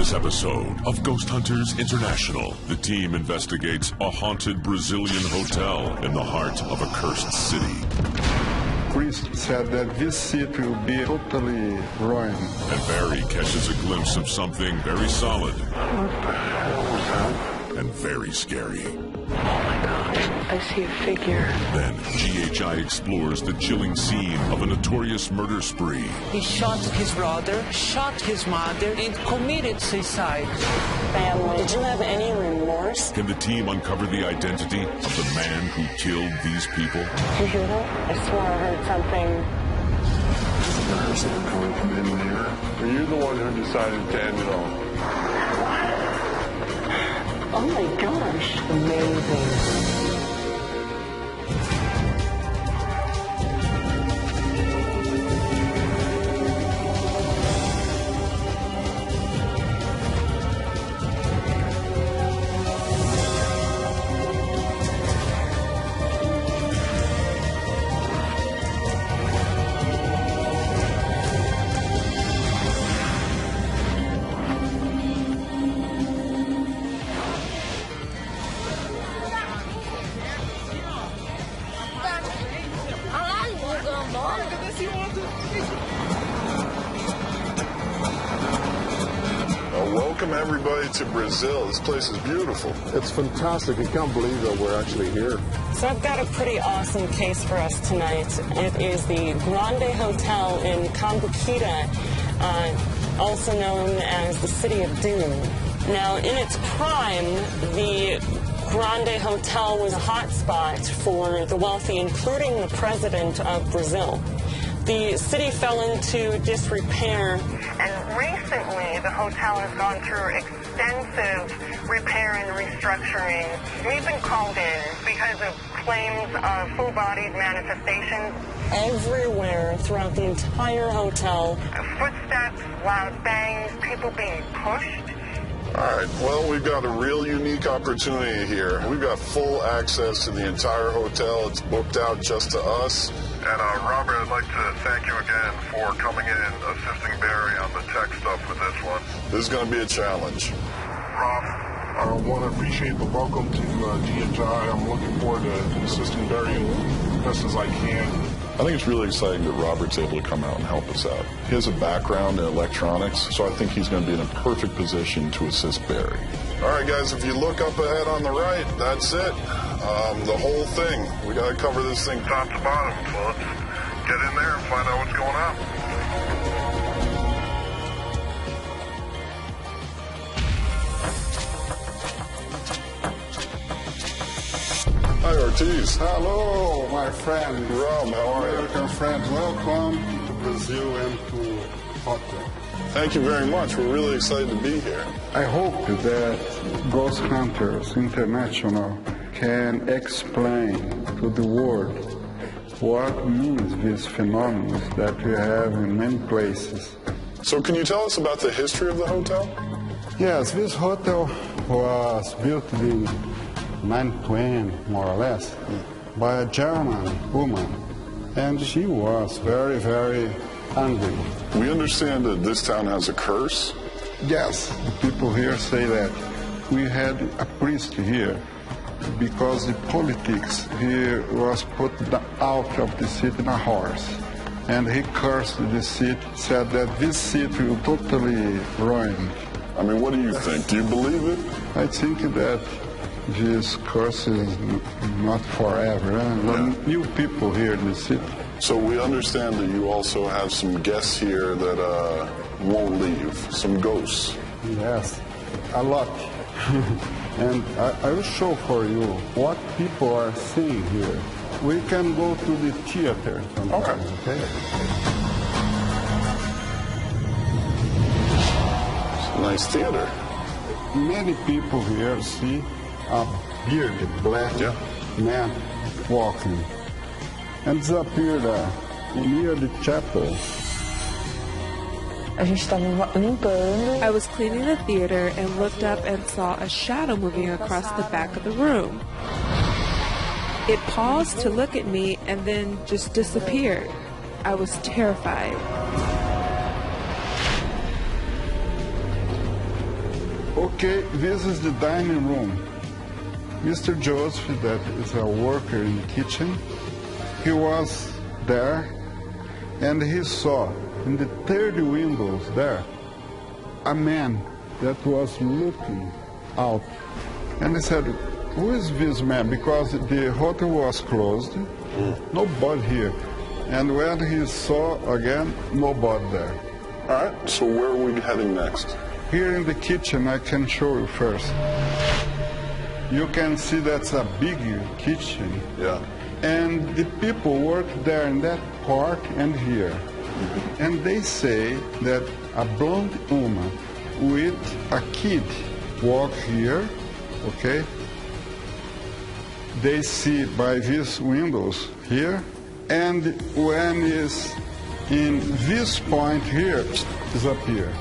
this episode of Ghost Hunters International, the team investigates a haunted Brazilian hotel in the heart of a cursed city. Priest said that this city will be totally ruined. And Barry catches a glimpse of something very solid. What the hell was that? And very scary. Oh my gosh, I see a figure. Then GHI explores the chilling scene of a notorious murder spree. He shot his brother, shot his mother, and committed suicide. Family, did you have any remorse? Can the team uncover the identity of the man who killed these people? Did you hear that? I swore I heard something. Is it coming from in there? Were you the one who decided to end it all? Oh my gosh. Amazing. Welcome everybody to Brazil. This place is beautiful. It's fantastic. I can't believe that we're actually here. So I've got a pretty awesome case for us tonight. It is the Grande Hotel in Cambuquira, also known as the City of Doom. Now, in its prime, the Grande Hotel was a hotspot for the wealthy, including the president of Brazil. The city fell into disrepair, and recently the hotel has gone through extensive repair and restructuring. We've been called in because of claims of full-bodied manifestations. Everywhere throughout the entire hotel. Footsteps, loud bangs, people being pushed. All right, well, we've got a real unique opportunity here. We've got full access to the entire hotel. It's booked out just to us. And Robert, I'd like to thank you again for coming in and assisting Barry on the tech stuff with this one. This is going to be a challenge. Rob, I want to appreciate the welcome to GHI. I'm looking forward to assisting Barry as best as I can. I think it's really exciting that Robert's able to come out and help us out. He has a background in electronics, so I think he's going to be in a perfect position to assist Barry. All right, guys, if you look up ahead on the right, that's it. The whole thing. We got to cover this thing top to bottom, so let's get in there and find out what's going on. Hi, Ortiz. Hello, my friend. Rob, how are you? American friends, welcome to Brazil and to hotel. Thank you very much. We're really excited to be here. I hope that Ghost Hunters International can explain to the world what means these phenomena that we have in many places. So can you tell us about the history of the hotel? Yes, this hotel was built in 1920, more or less, by a German woman. And she was very, very angry. We understand that this town has a curse. Yes, people here say that. We had a priest here because the politics here was put out of the city in a horse. And he cursed the city, said that this city will totally ruin. I mean, what do you think? Do you believe it? I think that this curse is not forever. There are new people here in the city. So we understand that you also have some guests here that won't leave, some ghosts. Yes, a lot. And I will show for you what people are seeing here. We can go to the theater sometimes, okay? It's a nice theater. Many people here see a bearded black man walking and disappeared near the chapel. I was cleaning the theater and looked up and saw a shadow moving across the back of the room. It paused to look at me and then just disappeared. I was terrified. Okay, this is the dining room. Mr. Joseph, that is a worker in the kitchen, he was there and he saw in the third windows there a man that was looking out. And he said, who is this man? Because the hotel was closed, nobody here. And when he saw again, nobody there. All right, so where are we heading next? Here in the kitchen, I can show you first. You can see that's a big kitchen. Yeah. And the people work there in that part and here. And they say that a blonde woman with a kid walk here, okay? They see by these windows here, and when is in this point here, disappear.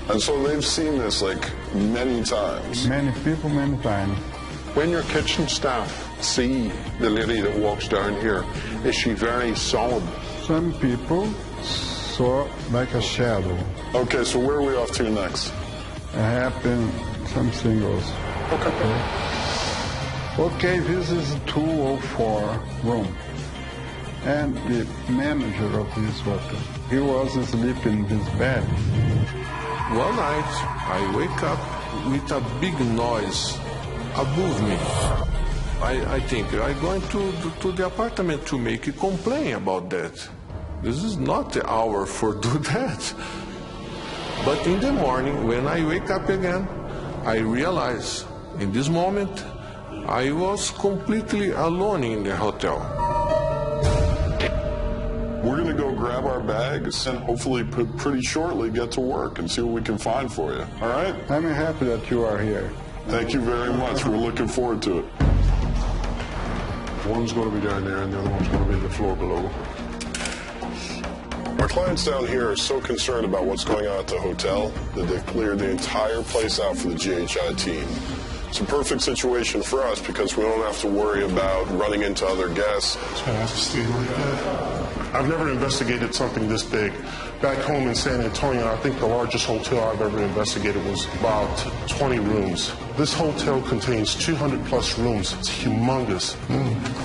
And so they've seen this like many times. Many people, many times. When your kitchen staff see the lady that walks down here, is she very solemn? Some people saw like a shadow. Okay, so where are we off to next? It happened something else. Okay. Okay, this is 204 room. And the manager of this hotel, he was sleeping in his bed. One night, I wake up with a big noise above me. I think I'm going to the apartment to make a complaint about that. This is not the hour for do that. But in the morning, when I wake up again, I realize in this moment, I was completely alone in the hotel. We're going to go grab our bags and hopefully pretty shortly get to work and see what we can find for you. All right? I'm happy that you are here. Thank you very much. We're looking forward to it. One's going to be down there and the other one's going to be on the floor below. Our clients down here are so concerned about what's going on at the hotel that they've cleared the entire place out for the GHI team. It's a perfect situation for us because we don't have to worry about running into other guests. I've never investigated something this big. Back home in San Antonio, I think the largest hotel I've ever investigated was about 20 rooms. This hotel contains 200 plus rooms. It's humongous.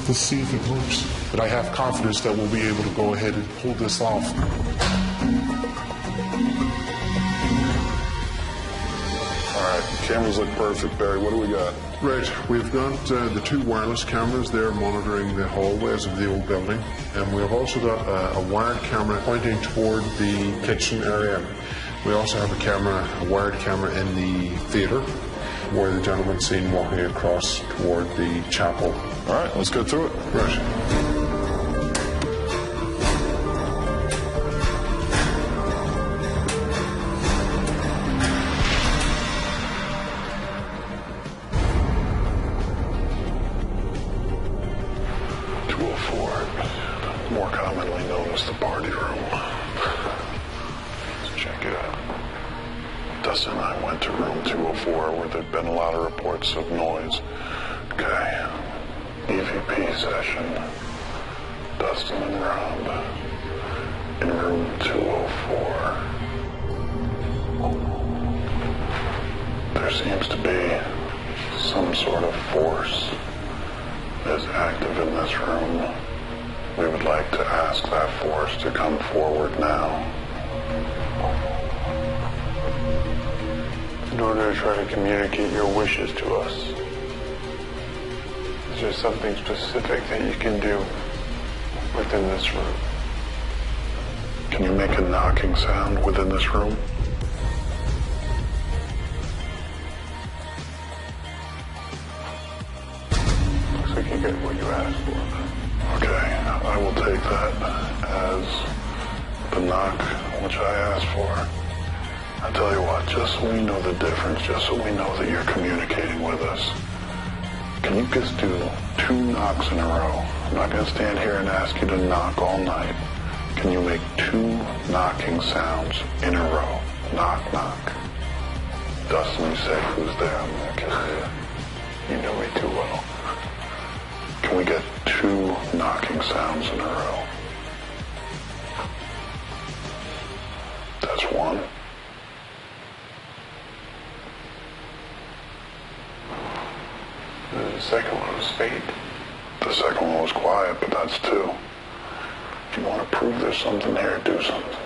Let's see if it works. But I have confidence that we'll be able to go ahead and pull this off. All right, cameras look perfect. Barry, what do we got? Right, we've got the two wireless cameras there monitoring the hallways of the old building, and we've also got a wired camera pointing toward the kitchen area. We also have a wired camera in the theater, where the gentleman's seen walking across toward the chapel. All right, let's go through it. Right. More commonly known as the party room. Let's check it out. Dustin and I went to room 204 where there'd been a lot of reports of noise. Okay. EVP session. Dustin and Rob in room 204. There seems to be some sort of force that's active in this room. We would like to ask that force to come forward now. In order to try to communicate your wishes to us, is there something specific that you can do within this room? Can you make a knocking sound within this room? Looks like you get what you asked for. Okay, I will take that as the knock which I asked for. I tell you what, just so we know the difference, just so we know that you're communicating with us, can you just do 2 knocks in a row? I'm not going to stand here and ask you to knock all night. Can you make 2 knocking sounds in a row? Knock, knock. Dustin, you say who's there? I'm going to kill you. You know me too well. Can we get 2 knocking sounds in a row? That's 1. the second one was fate. The second one was quiet, but that's two. If you want to prove there's something there, do something.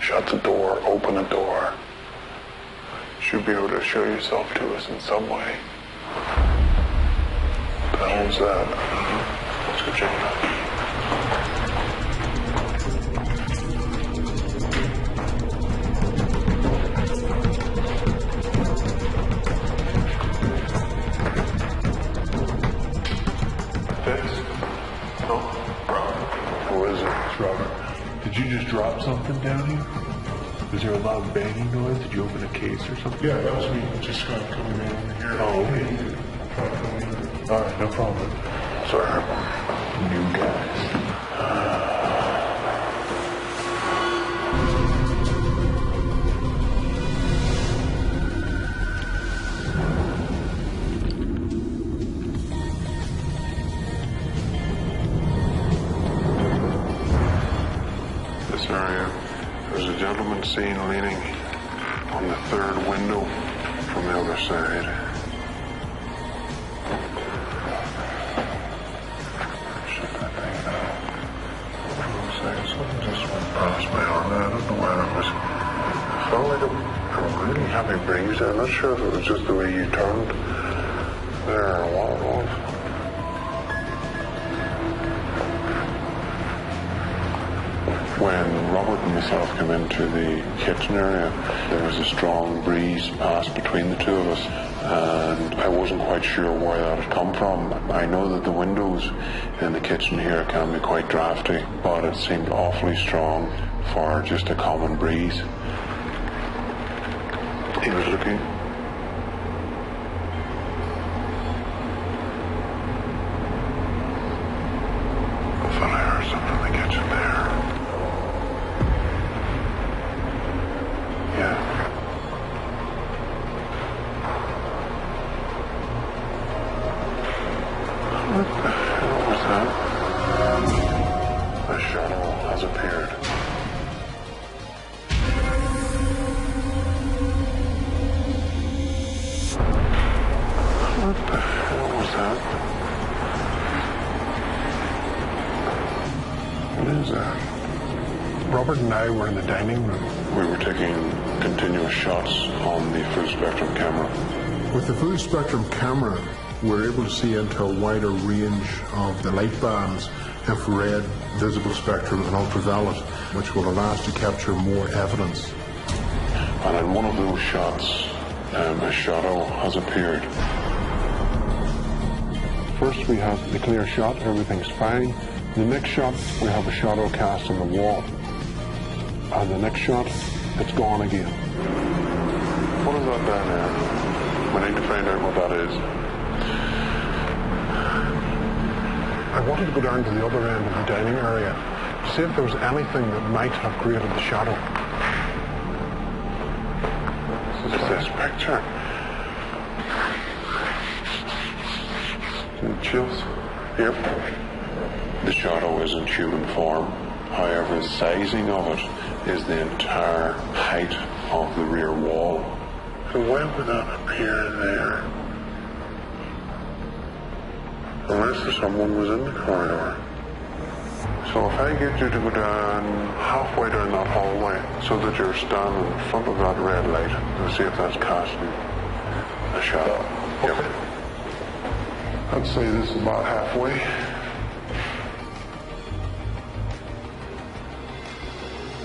Shut the door, open the door. Should be able to show yourself to us in some way. The hell's that? Let's go check it out. Did you just drop something down here? Was there a loud banging noise? Did you open a case or something? Yeah, that was me. Just coming in over here. Oh, okay. All right, no problem. Sorry. New guys. This area, there's a gentleman seen leaning on the third window from the other side. Shut that thing down. For a second, something just went past my arm. I don't know where it was. It felt like a really heavy breeze. I'm not sure if it was just the way you turned there or what it was. When Robert and myself came into the kitchen area, there was a strong breeze passed between the two of us, and I wasn't quite sure where that had come from. I know that the windows in the kitchen here can be quite drafty, but it seemed awfully strong for just a common breeze. He was looking. I thought I heard something in the kitchen there. Yeah. What the hell was that? A shadow has appeared. What the hell was that? What is that? Robert and I were in the dining room. We were taking continuous shots on the full spectrum camera. With the full spectrum camera, we're able to see into a wider range of the light bands, infrared, visible spectrum, and ultraviolet, which will allow us to capture more evidence. And in one of those shots, a shadow has appeared. First we have the clear shot, everything's fine. The next shot, we have a shadow cast on the wall. And the next shot, it's gone again. What is that down there? We need to find out what that is. I wanted to go down to the other end of the dining area to see if there was anything that might have created the shadow. This is this picture. Chills. Yep. The shadow is in human form. However, the sizing of it is the entire height of the rear wall. So why would that appear there? Unless someone was in the corridor. So if I get you to go down halfway down that hallway so that you're standing in front of that red light and see if that's casting a shadow. Okay. I'd say this is about halfway.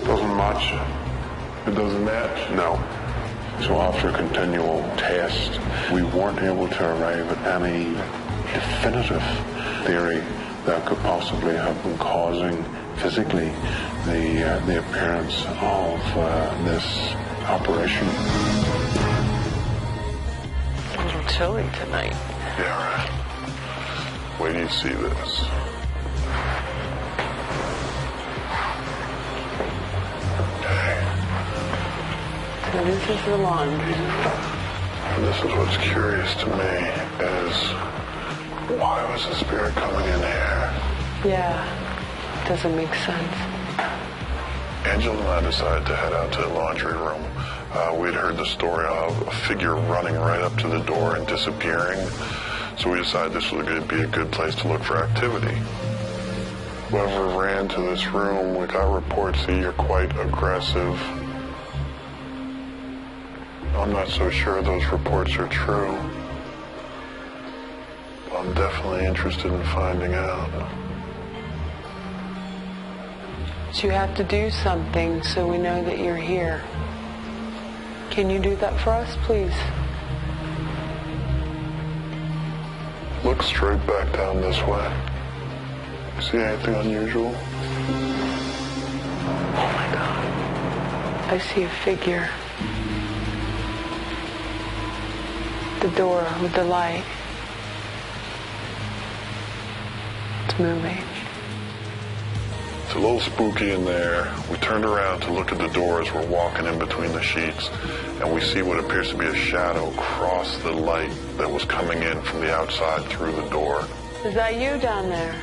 Doesn't match. It doesn't match? No. So after continual test, we weren't able to arrive at any definitive theory that could possibly have been causing physically the appearance of this apparition. A little chilly tonight. Yeah, right. Wait till you see this. So this is the laundry. And this is what's curious to me is why was the spirit coming in here? Yeah, doesn't make sense. Angela and I decided to head out to the laundry room. We'd heard the story of a figure running right up to the door and disappearing. So we decided this was going to be a good place to look for activity. Whoever ran to this room, we got reports that you're quite aggressive. I'm not so sure those reports are true. I'm definitely interested in finding out. But you have to do something so we know that you're here. Can you do that for us, please? Look straight back down this way. See anything unusual? Oh my God. I see a figure. The door with the light. It's moving. It's a little spooky in there. We turned around to look at the door as we're walking in between the sheets, and we see what appears to be a shadow cross the light that was coming in from the outside through the door. Is that you down there?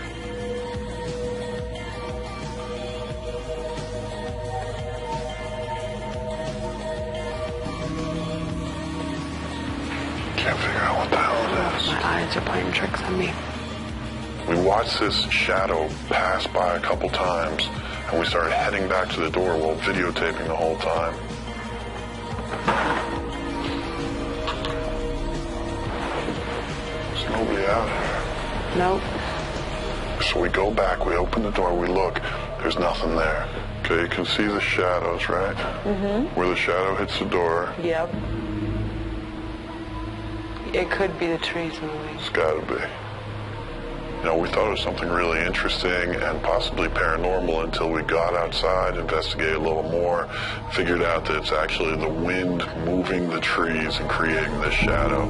Can't figure out what the hell it is. My eyes are playing tricks on me. We watched this shadow pass by a couple times, and we started heading back to the door while videotaping the whole time. There's nobody out here. Nope. So we go back, we open the door, we look, there's nothing there. Okay, you can see the shadows, right? Mm-hmm. Where the shadow hits the door. Yep. It could be the trees moving. It's gotta be. You know, we thought it was something really interesting and possibly paranormal until we got outside, investigated a little more, figured out that it's actually the wind moving the trees and creating this shadow.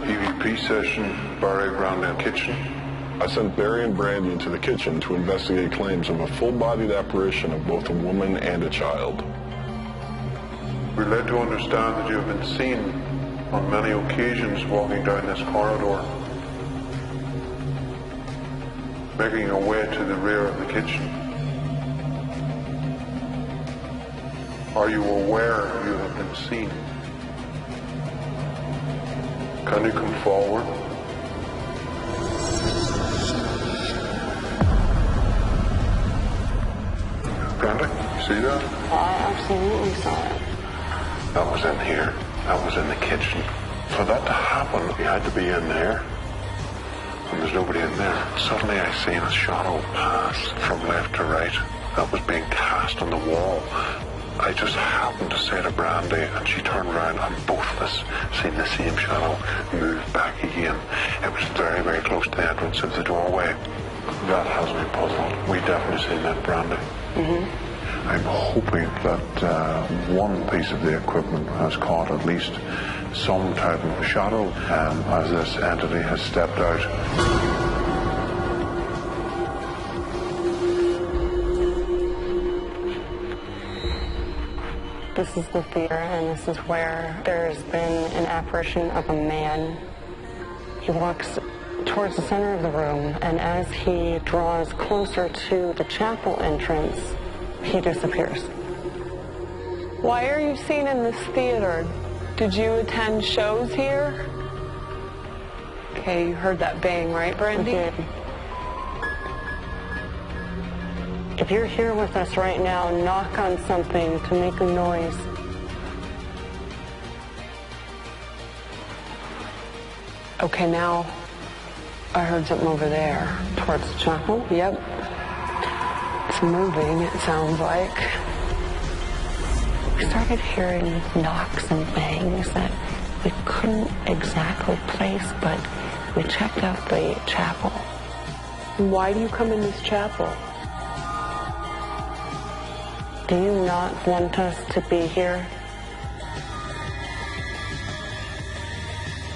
EVP session, Barry Brown in kitchen. I sent Barry and Brandy into the kitchen to investigate claims of a full-bodied apparition of both a woman and a child. We're led to understand that you have been seen on many occasions walking down this corridor, making your way to the rear of the kitchen. Are you aware you have been seen? Can you come forward? Brenda, you see that? I absolutely saw it. That was in here. That was in the kitchen. For that to happen, you had to be in there. And there's nobody in there. Suddenly I seen a shadow pass from left to right that was being cast on the wall. I just happened to say to Brandy, and she turned around, and both of us seen the same shadow move back again. It was very, very close to the entrance of the doorway. That has me puzzled. We definitely seen that, Brandy. Mm-hmm. I'm hoping that one piece of the equipment has caught at least some type of shadow as this entity has stepped out. This is the theater, and this is where there's been an apparition of a man. He walks towards the center of the room, and as he draws closer to the chapel entrance, he disappears. Why are you seen in this theater? Did you attend shows here? Okay, you heard that bang, right, Brandy? I did. If you're here with us right now, knock on something to make a noise. Okay, now I heard something over there. Towards the chapel? Yep. It's moving, it sounds like. We started hearing knocks and bangs that we couldn't exactly place, but we checked out the chapel. Why do you come in this chapel? Do you not want us to be here?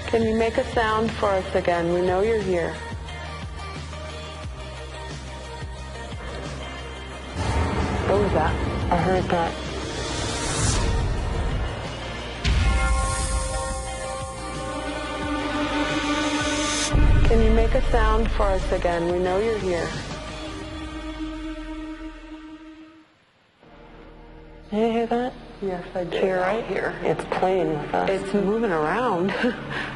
Can you make a sound for us again? We know you're here. What was that? I heard that. Can you make a sound for us again? We know you're here. Did you hear that? Yes, I did. Here, right? Here. It's playing with us. It's moving around,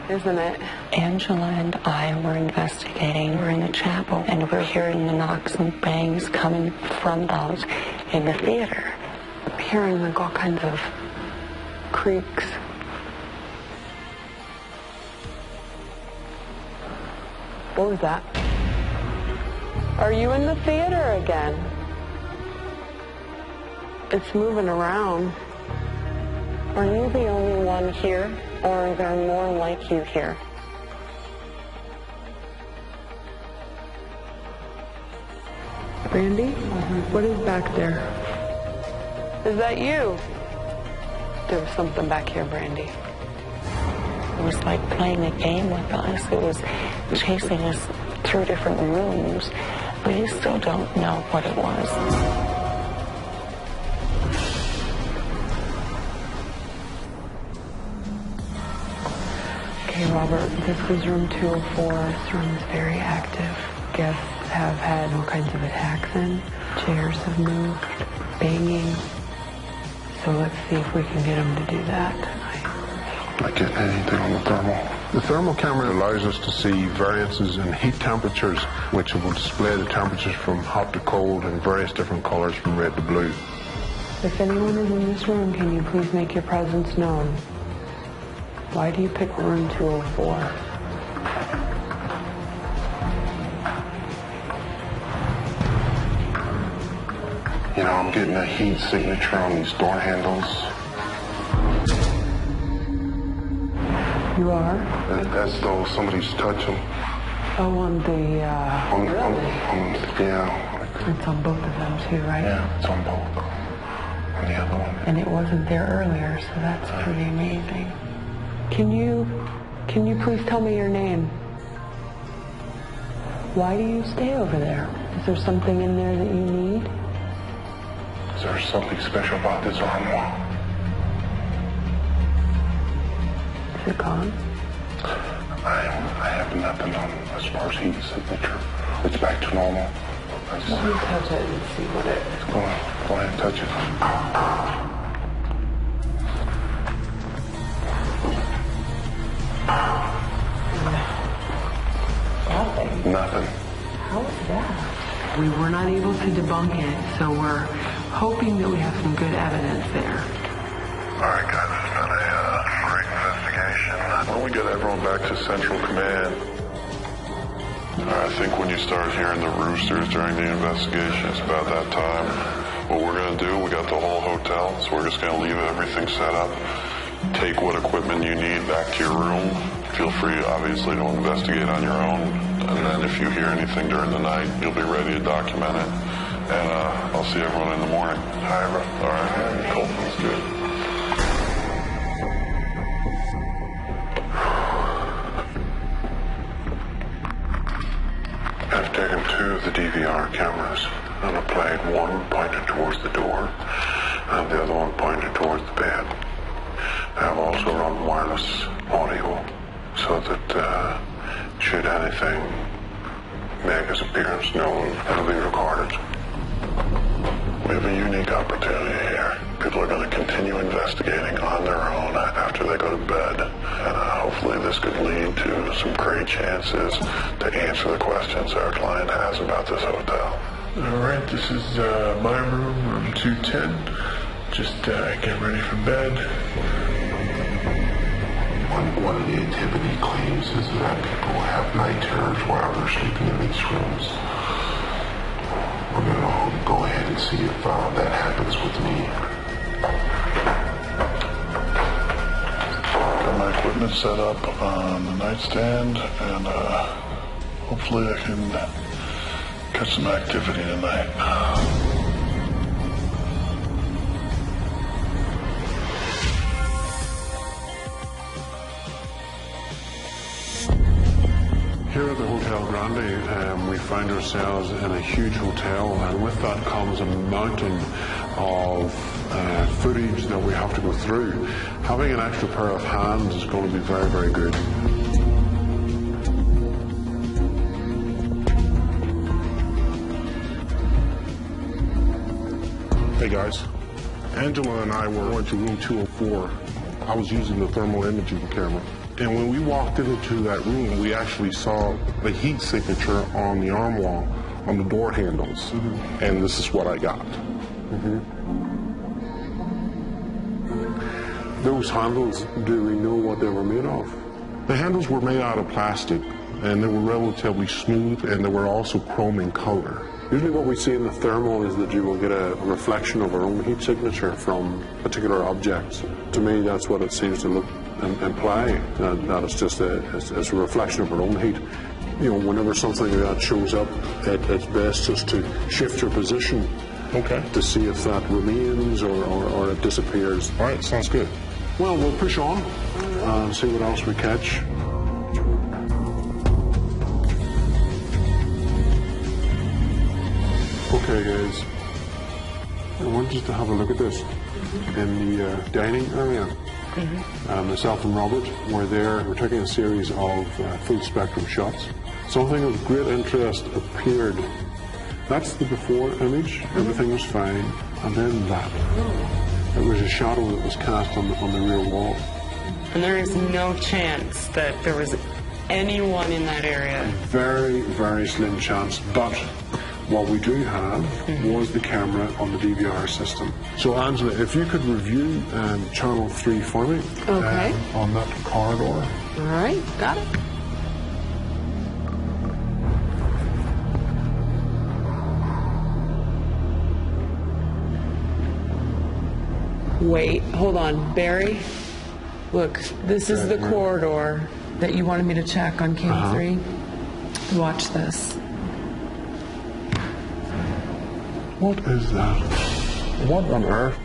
isn't it? Angela and I were investigating. We're in the chapel, and we're hearing the knocks and bangs coming from those in the theater. Hearing like all kinds of creaks. What was that? Are you in the theater again? It's moving around. Are you the only one here, or are there more like you here? Brandy? What is back there? Is that you? There was something back here, Brandy. It was like playing a game with us. It was chasing us through different rooms. We still don't know what it was. Okay, Robert, this is room 204. This room is very active. Guests have had all kinds of attacks in. Chairs have moved, banging. So let's see if we can get them to do that tonight. Not getting anything on the thermal. The thermal camera allows us to see variances in heat temperatures, which will display the temperatures from hot to cold in various different colors from red to blue. If anyone is in this room, can you please make your presence known? Why do you pick room 204? You know, I'm getting a heat signature on these door handles. You are? As though somebody's touching. Oh, on the, yeah. It's on both of them too, right? Yeah, it's on both. And the other one. And it wasn't there earlier, so that's pretty amazing. Can you please tell me your name? Why do you stay over there? Is there something in there that you need? Is there something special about this armoire? Is it gone? I have nothing on as far as heat signature. It's back to normal. Let me touch it and see what it is. Go ahead and touch it. Nothing. Nothing. How is that? We were not able to debunk it, so we're hoping that we have some good evidence there. All right, guys, it's been a great investigation. Why don't we get everyone back to Central Command? I think when you start hearing the roosters during the investigation, it's about that time. What we're going to do, we got the whole hotel, so we're just going to leave everything set up. Take what equipment you need back to your room. Feel free, obviously, to investigate on your own. And then if you hear anything during the night, you'll be ready to document it. And I'll see everyone in the morning. All right. Cool. That's good. I've taken 2 of the DVR cameras and I've played one pointed towards the door and the other one pointed towards the bed. I've also run wireless audio so that should anything make its appearance known, it'll be recorded. We have a unique opportunity here. People are going to continue investigating on their own after they go to bed. And hopefully this could lead to some great chances to answer the questions our client has about this hotel. All right, this is my room, room 210. Just get ready for bed. One of the activity claims is that people have night terrors while they're sleeping in these rooms. We're going to go ahead and see if that happens with me. Got my equipment set up on the nightstand, and hopefully I can catch some activity tonight. Here at the Hotel Grande, we find ourselves in a huge hotel, and with that comes a mountain of footage that we have to go through. Having an extra pair of hands is going to be very, very good. Hey guys, Angela and I were going to room 204. I was using the thermal imaging camera. And when we walked into that room, we actually saw the heat signature on the arm wall, on the door handles. And this is what I got. Those handles, do we know what they were made of? The handles were made out of plastic, and they were relatively smooth, and they were also chrome in color. Usually what we see in the thermal is that you will get a reflection of our own heat signature from particular objects. To me, that's what it seems to look and imply, that it's just a reflection of our own heat. You know, whenever something like that shows up, it's best just to shift your position to see if that remains or it disappears. All right, sounds good. Well, we'll push on and see what else we catch. Okay, guys, I want you to have a look at this. In the dining area, myself and Robert were there. We're taking a series of full spectrum shots. Something of great interest appeared. That's the before image. Everything was fine. And then that. It was a shadow that was cast on the rear wall. And there is no chance that there was anyone in that area. Very, very slim chance. But what we do have was the camera on the DVR system. So, Angela, if you could review channel 3 for me. Okay. On that corridor. All right, got it. Wait, hold on. Barry, look, this is the corridor that you wanted me to check on cam 3. Watch this. What is that? What on earth?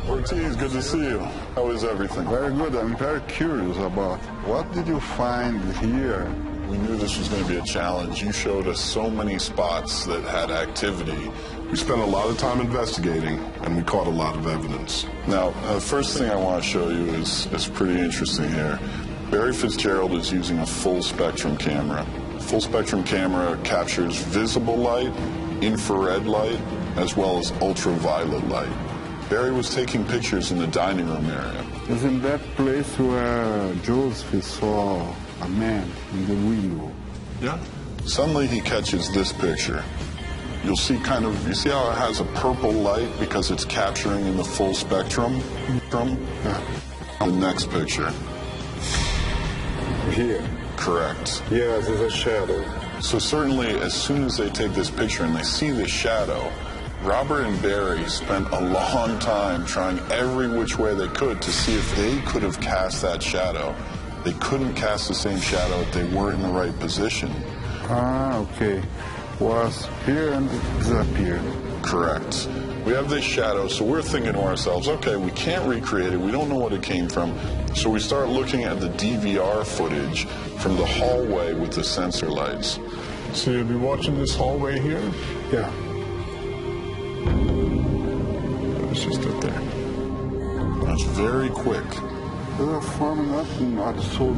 Ortiz, good to see you. How is everything? Very good. I'm very curious about what did you find here? We knew this was going to be a challenge. You showed us so many spots that had activity. We spent a lot of time investigating, and we caught a lot of evidence. Now, the first thing I want to show you is pretty interesting here. Barry Fitzgerald is using a full spectrum camera. Full spectrum camera captures visible light, infrared light, as well as ultraviolet light. Barry was taking pictures in the dining room area. It's in that place where Joseph saw a man in the window. Yeah. Suddenly he catches this picture. You'll see you see how it has a purple light because it's capturing in the full spectrum? The next picture. Here. Correct. Yes, it's a shadow. So certainly as soon as they take this picture and they see this shadow, Robert and Barry spent a long time trying every which way they could to see if they could have cast that shadow. They couldn't cast the same shadow if they weren't in the right position. Ah, okay. Was here and disappeared. Correct. We have this shadow, so we're thinking to ourselves, okay, we can't recreate it, we don't know what it came from, so we start looking at the DVR footage from the hallway with the sensor lights. So you'll be watching this hallway here? Yeah. It's just up there. That's very quick. The form not so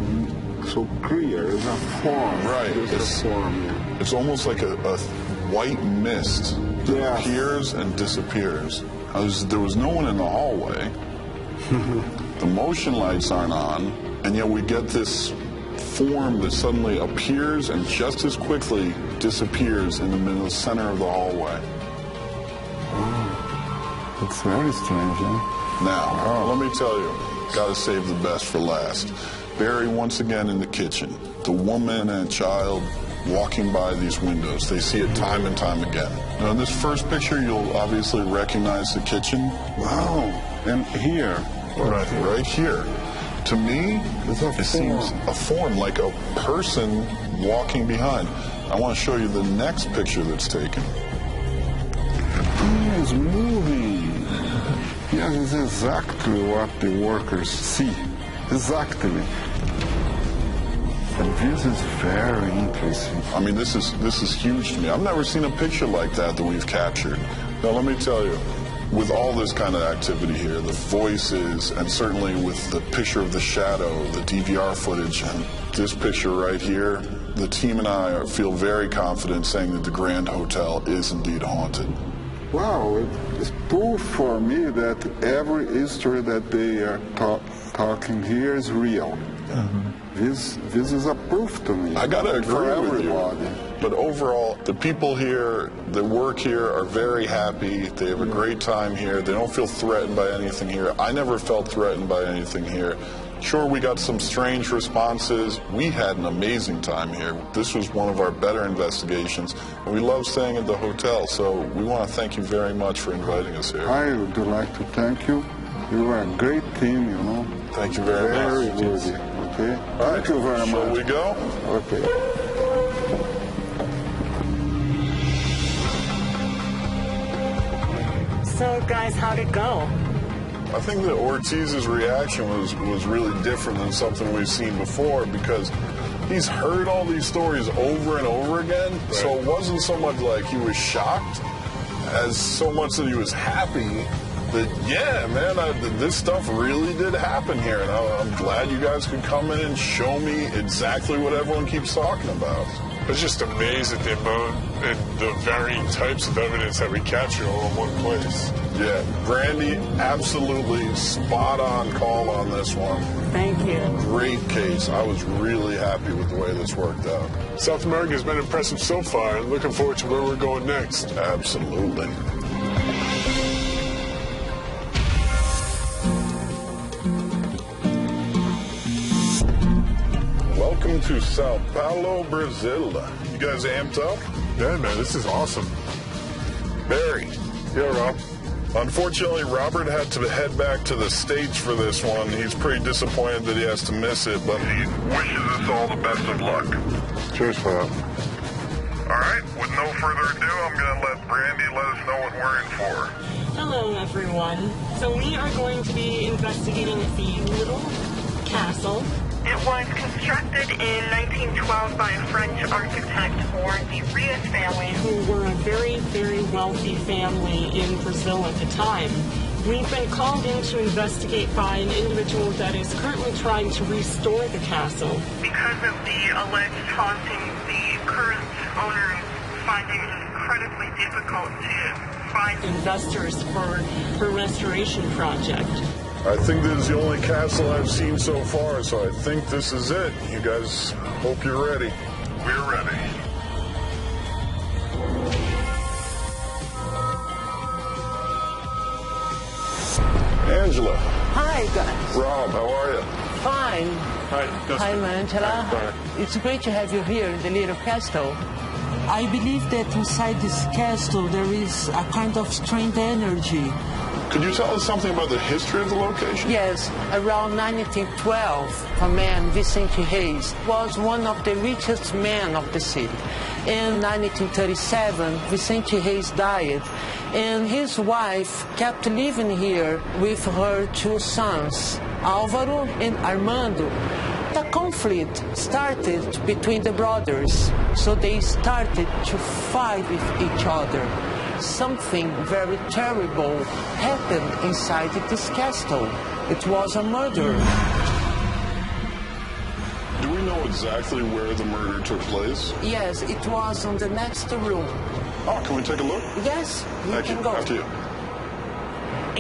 clear. It's a form. Right. It's a form. Yeah. It's almost like a white mist that appears and disappears. There was no one in the hallway. The motion lights aren't on, and yet we get this form that suddenly appears and just as quickly disappears in the middle center of the hallway. It's very strange, huh? Now, let me tell you, gotta save the best for last. Barry once again in the kitchen. The woman and child walking by these windows. They see it time and time again. Now, in this first picture, you'll obviously recognize the kitchen. Wow. And here. Right here. To me, it seems a form, like a person walking behind. I want to show you the next picture that's taken. It's moving. Yes, it's exactly what the workers see. Exactly. And this is very interesting. I mean, this is huge to me. I've never seen a picture like that we've captured. Now, let me tell you, with all this kind of activity here, the voices, and certainly with the picture of the shadow, the DVR footage, and this picture right here, the team and I feel very confident saying that the Grand Hotel is indeed haunted. Wow, it's proof for me that every history that they are talking here is real. This is a proof to me. I gotta agree for with everybody. you. But overall, the people here that work here are very happy. They have a great time here. They don't feel threatened by anything here. I never felt threatened by anything here. Sure, we got some strange responses. We had an amazing time here. This was one of our better investigations, and we love staying at the hotel. So we want to thank you very much for inviting us here. I would like to thank you. You are a great team, you know. Thank you very much. Very worthy. Okay. Thank you very much. Shall we go? Okay. So, guys, how'd it go? I think that Ortiz's reaction was really different than something we've seen before because he's heard all these stories over and over again. Right. So it wasn't so much like he was shocked as so much that he was happy that, yeah, man, this stuff really did happen here. And I'm glad you guys could come in and show me exactly what everyone keeps talking about. It's just amazing the amount and the varying types of evidence that we capture all in one place. Yeah, Brandy, absolutely spot on call on this one. Thank you. Great case. I was really happy with the way this worked out. South America has been impressive so far, and looking forward to where we're going next. Absolutely. Welcome to Sao Paulo, Brazil. You guys amped up? Yeah, man, this is awesome. Barry. Yeah, Rob. Unfortunately, Robert had to head back to the States for this one. He's pretty disappointed that he has to miss it, but he wishes us all the best of luck. Cheers for that. All right, with no further ado, I'm going to let Brandy let us know what we're in for. Hello, everyone. So we are going to be investigating the Little Castle. It was constructed in 1912 by a French architect for the Rios family, who were a very, very wealthy family in Brazil at the time. We've been called in to investigate by an individual that is currently trying to restore the castle. Because of the alleged haunting, the current owner is finding it incredibly difficult to find investors for her restoration project. I think this is the only castle I've seen so far, so I think this is it. You guys, hope you're ready. We're ready. Angela. Hi, guys. Rob, how are you? Fine. Hi, I'm Angela. Hi. It's great to have you here in the Little Castle. I believe that inside this castle there is a kind of strange energy. Could you tell us something about the history of the location? Yes, around 1912, a man, Vicente Reis, was one of the richest men of the city. In 1937, Vicente Reis died, and his wife kept living here with her two sons, Álvaro and Armando. The conflict started between the brothers, so they started to fight with each other. Something very terrible happened inside this castle. It was a murder. Do we know exactly where the murder took place? Yes, it was on the next room. Oh, can we take a look? Yes, you can go. After you.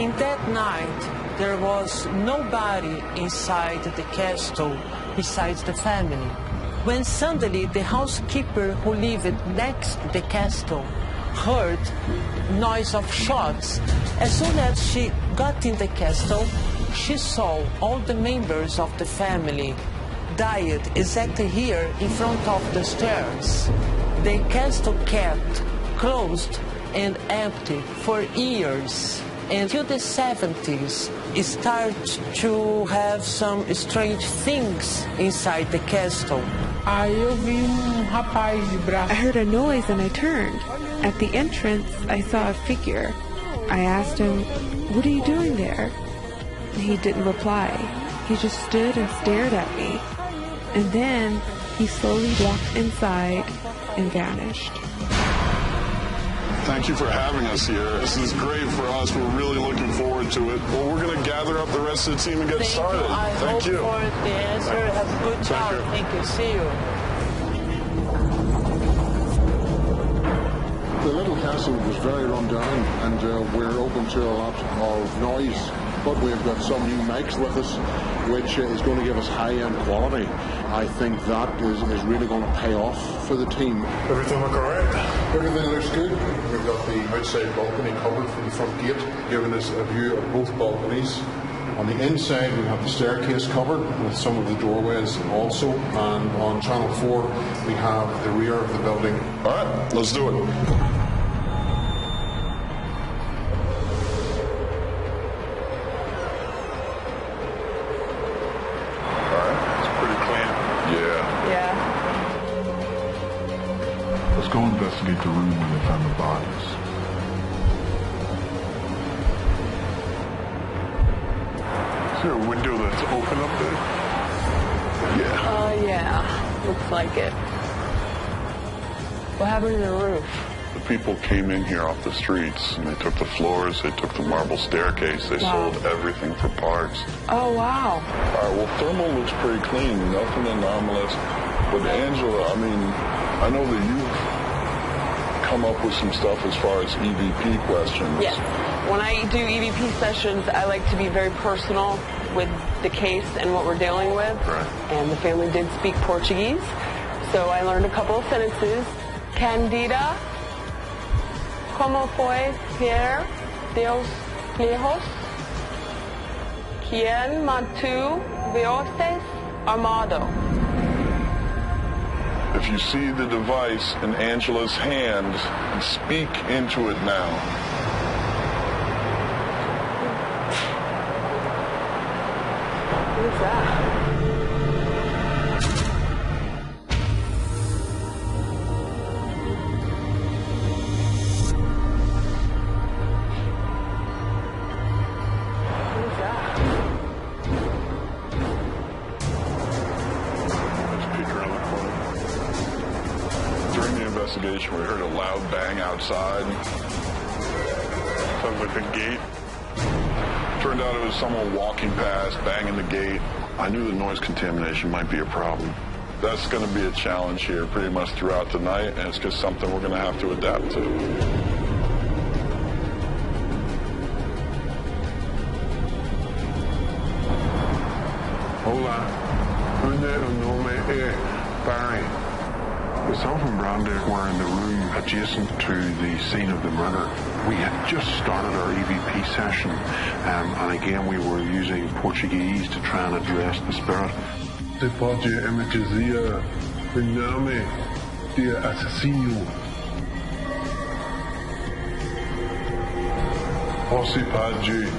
In that night, there was nobody inside the castle besides the family. When suddenly the housekeeper who lived next to the castle heard noise of shots. As soon as she got in the castle, she saw all the members of the family died exactly here in front of the stairs. The castle kept closed and empty for years. Until the 70s, it started to have some strange things inside the castle. I heard a noise and I turned. At the entrance, I saw a figure. I asked him, "What are you doing there?" He didn't reply. He just stood and stared at me. And then he slowly walked inside and vanished. Thank you for having us here. This is great for us. We're really looking forward to it. Well, we're going to gather up the rest of the team and get started. I Thank hope you. for the answer. Have a good job. Thank you. See you. castle was very run down, and we're open to a lot of noise. But we've got some new mics with us, which is going to give us high-end quality. I think that is really going to pay off for the team. Everything look all right? Everything looks good. We've got the outside balcony covered from the front gate, giving us a view of both balconies. On the inside, we have the staircase covered with some of the doorways also. And on Channel 4, we have the rear of the building. All right, let's do it. Let's go investigate the room where they found the bodies. Is there a window that's open up there? Yeah. Yeah. Looks like it. What happened to the roof? The people came in here off the streets, and they took the floors, they took the marble staircase, they sold everything for parts. Oh, wow. All right, well, thermal looks pretty clean, nothing anomalous. But Angela, I mean, I know that you've come up with some stuff as far as EVP questions. Yes. When I do EVP sessions, I like to be very personal with the case and what we're dealing with. Right. And the family did speak Portuguese, so I learned a couple of sentences. Candida, como foi ver Deus lejos? Quien mantu vocês armado? If you see the device in Angela's hand, speak into it now. What is that? We heard a loud bang outside. Sounds like a gate. Turned out it was someone walking past, banging the gate. I knew the noise contamination might be a problem. That's going to be a challenge here pretty much throughout the night, and it's just something we're going to have to adapt to. Hola, o nome é Barry. Myself and Brandy were in the room adjacent to the scene of the murder. We had just started our EVP session, and again we were using Portuguese to try and address the spirit. Você pode me dizer o nome do assassino? Você pode...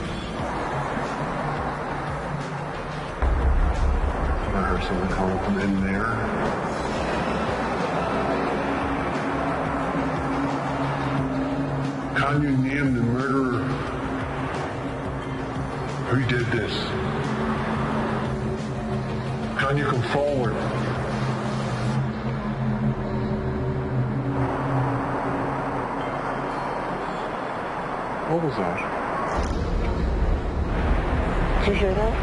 I heard something coming from in there. Can you name the murderer? Who did this? Can you come forward? What was that? Did you hear that?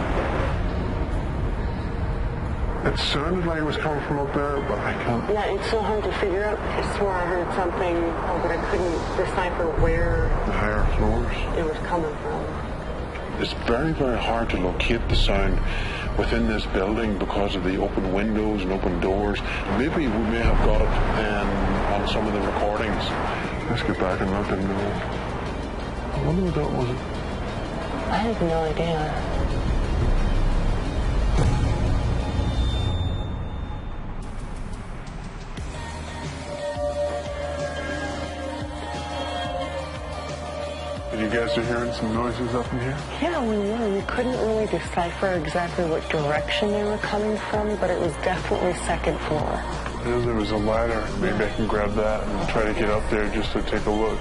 It sounded like it was coming from up there, but I can't... Yeah, it's so hard to figure out. I swore I heard something, but I couldn't decipher where The higher floors. it was coming from. It's very, very hard to locate the sound within this building because of the open windows and open doors. Maybe we may have got it on some of the recordings. Let's get back and let them know. I wonder what that was. I have no idea. You guys are hearing some noises up in here? Yeah, we were. We couldn't really decipher exactly what direction they were coming from, but it was definitely second floor. There was a ladder. Maybe I can grab that and try to get up there just to take a look.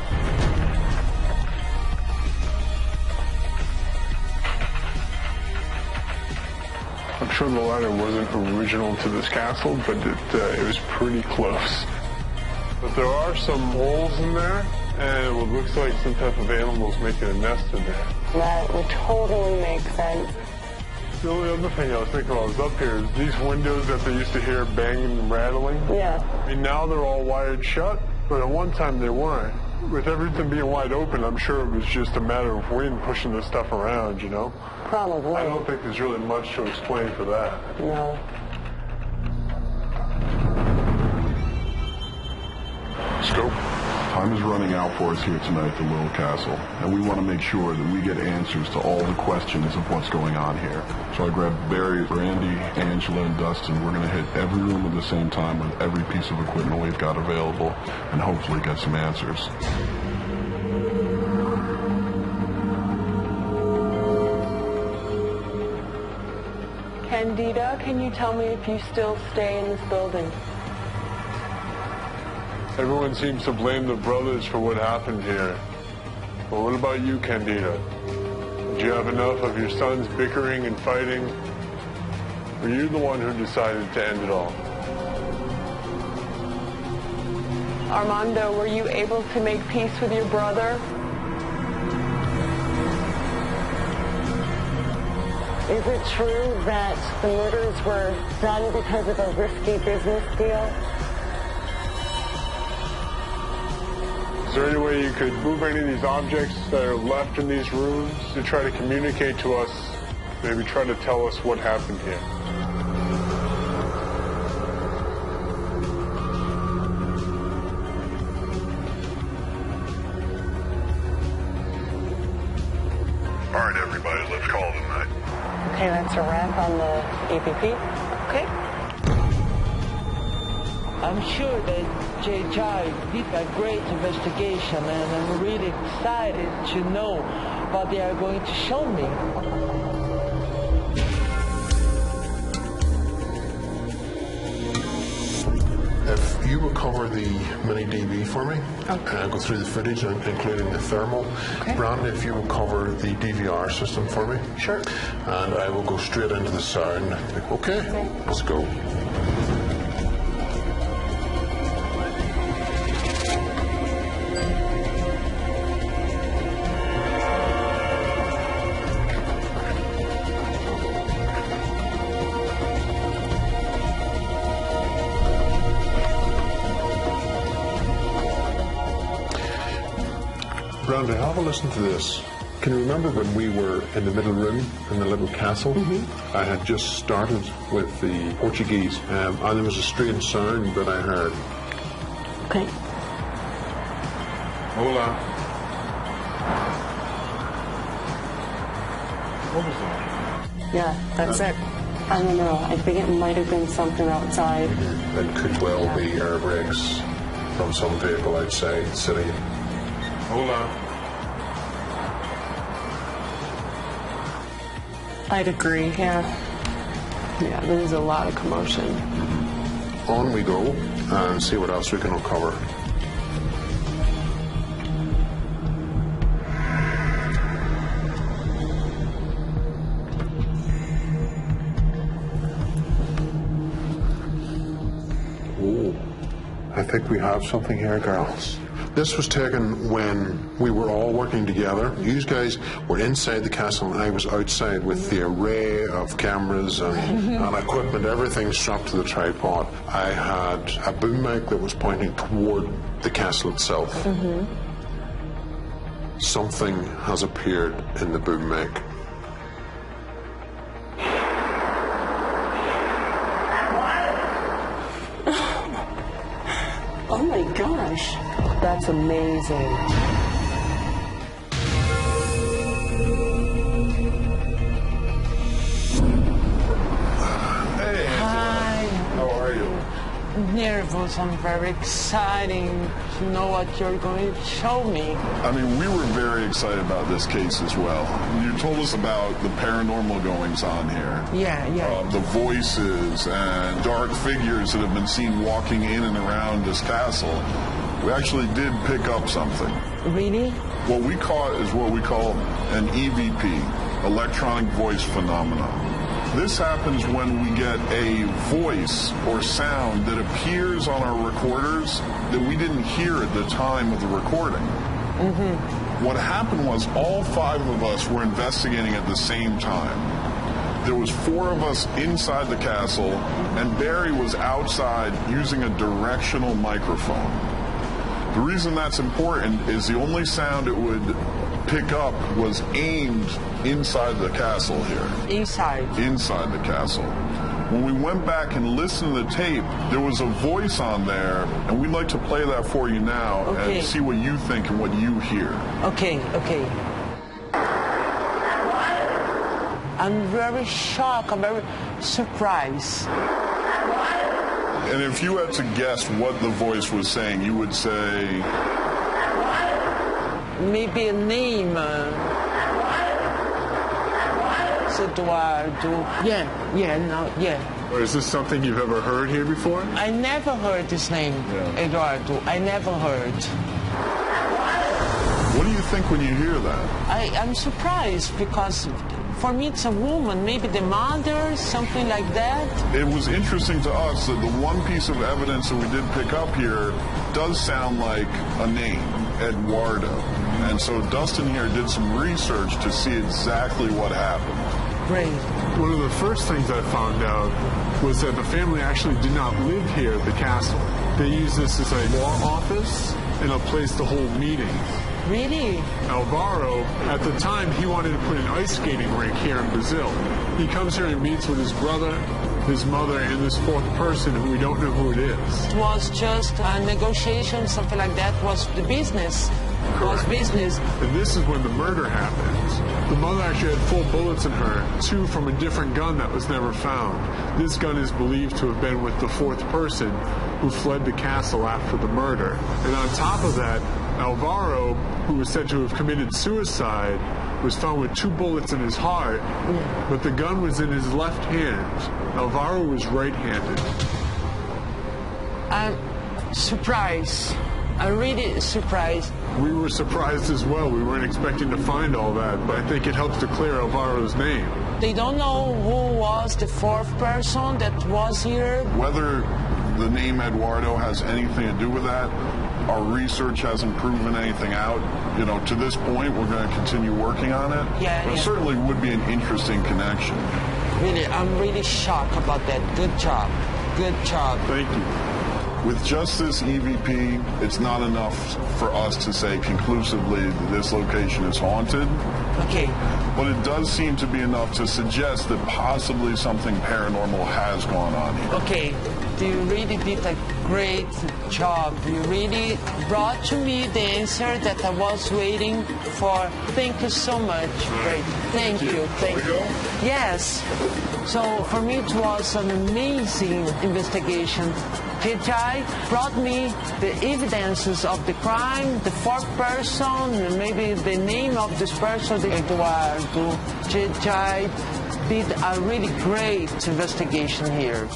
I'm sure the ladder wasn't original to this castle, but it was pretty close. But there are some holes in there, and what looks like some type of animal's making a nest in there. That would totally make sense. The only other thing I was thinking while I was up here is these windows that they used to hear banging and rattling. Yeah. I mean, now they're all wired shut, but at one time they weren't. With everything being wide open, I'm sure it was just a matter of wind pushing the stuff around, you know? Probably. I don't think there's really much to explain for that. No. Scope. Time is running out for us here tonight at the Little Castle, and we want to make sure that we get answers to all the questions of what's going on here. So I grabbed Barry, Randy, Angela, and Dustin. We're going to hit every room at the same time with every piece of equipment we've got available, and hopefully get some answers. Candida, can you tell me if you still stay in this building? Everyone seems to blame the brothers for what happened here. But what about you, Candida? Did you have enough of your sons bickering and fighting? Were you the one who decided to end it all? Armando, were you able to make peace with your brother? Is it true that the murders were done because of a risky business deal? Is there any way you could move any of these objects that are left in these rooms to try to communicate to us, maybe try to tell us what happened here? All right, everybody, let's call it a night. Okay, that's a wrap on the EPP. Okay. I'm sure that JJ did a great investigation, and I'm really excited to know what they are going to show me. If you will cover the mini DV for me, Okay. go through the footage, including the thermal. Okay. Brandon, if you will cover the DVR system for me. Sure. And I will go straight into the sound. Okay, let's go. Brandon, have a listen to this. Can you remember when we were in the middle room in the little castle? I had just started with the Portuguese, and there was a strange sound that I heard. Okay. Hola. What was that? Yeah, that's it. I don't know. I think it might have been something outside. It could well be air brakes from some vehicle outside the city. Hola. I'd agree, yeah. Yeah, there's a lot of commotion. On we go and see what else we can uncover. Oh, I think we have something here, girls. This was taken when we were all working together. You guys were inside the castle and I was outside with the array of cameras and equipment, everything strapped to the tripod. I had a boom mic that was pointing toward the castle itself. Something has appeared in the boom mic. Oh my gosh. That's amazing. Hey, Hi. how are you? Nervous. I'm very excited to know what you're going to show me. I mean, we were very excited about this case as well. You told us about the paranormal goings on here. Yeah. The voices and dark figures that have been seen walking in and around this castle. We actually did pick up something. Really? What we caught is what we call an EVP, electronic voice phenomenon. This happens when we get a voice or sound that appears on our recorders that we didn't hear at the time of the recording. What happened was all 5 of us were investigating at the same time. There was 4 of us inside the castle, and Barry was outside using a directional microphone. The reason that's important is the only sound it would pick up was aimed inside the castle here. Inside. Inside the castle. When we went back and listened to the tape, there was a voice on there, and we'd like to play that for you now and see what you think and what you hear. Okay. I'm very shocked, I'm very surprised. And if you had to guess what the voice was saying, you would say... Maybe a name. Eduardo. Yeah. Or is this something you've ever heard here before? I never heard this name, Eduardo. I never heard. What do you think when you hear that? I'm surprised because for me it's a woman, maybe the mother, something like that. It was interesting to us that the one piece of evidence that we did pick up here does sound like a name, Eduardo. And so Dustin here did some research to see exactly what happened. Great. One of the first things I found out was that the family actually did not live here at the castle. They used this as a law office and a place to hold meetings. Really? Alvaro, at the time, he wanted to put an ice skating rink here in Brazil. He comes here and meets with his brother, his mother, and this fourth person who we don't know who it is. It was just a negotiation, something like that, was the business. Correct. Business. And this is when the murder happened. The mother actually had 4 bullets in her, 2 from a different gun that was never found. This gun is believed to have been with the fourth person who fled the castle after the murder. And on top of that, Alvaro, who was said to have committed suicide, was found with 2 bullets in his heart, but the gun was in his left hand. Alvaro was right-handed. I'm surprised. I'm really surprised. We were surprised as well. We weren't expecting to find all that, but I think it helps to clear Alvaro's name. They don't know who was the fourth person that was here. Whether the name Eduardo has anything to do with that, our research hasn't proven anything out. You know, to this point, we're going to continue working on it. But it certainly would be an interesting connection. Really, I'm really shocked about that. Good job. Good job. Thank you. With just this EVP, it's not enough for us to say conclusively that this location is haunted. Okay. But it does seem to be enough to suggest that possibly something paranormal has gone on here. Okay. You really did a great job. You really brought to me the answer that I was waiting for. Thank you so much. Great. Thank you. Thank you. Yes. So for me it was an amazing investigation. Jedi brought me the evidences of the crime, the fourth person, maybe the name of this person, Eduardo. Jedi did a really great investigation here.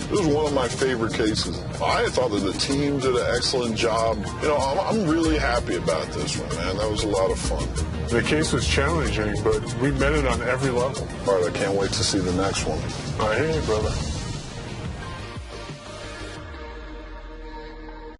This was one of my favorite cases. I thought that the team did an excellent job. You know, I'm really happy about this one, man. That was a lot of fun. The case was challenging, but we met it on every level. All right, I can't wait to see the next one. I hear you, brother.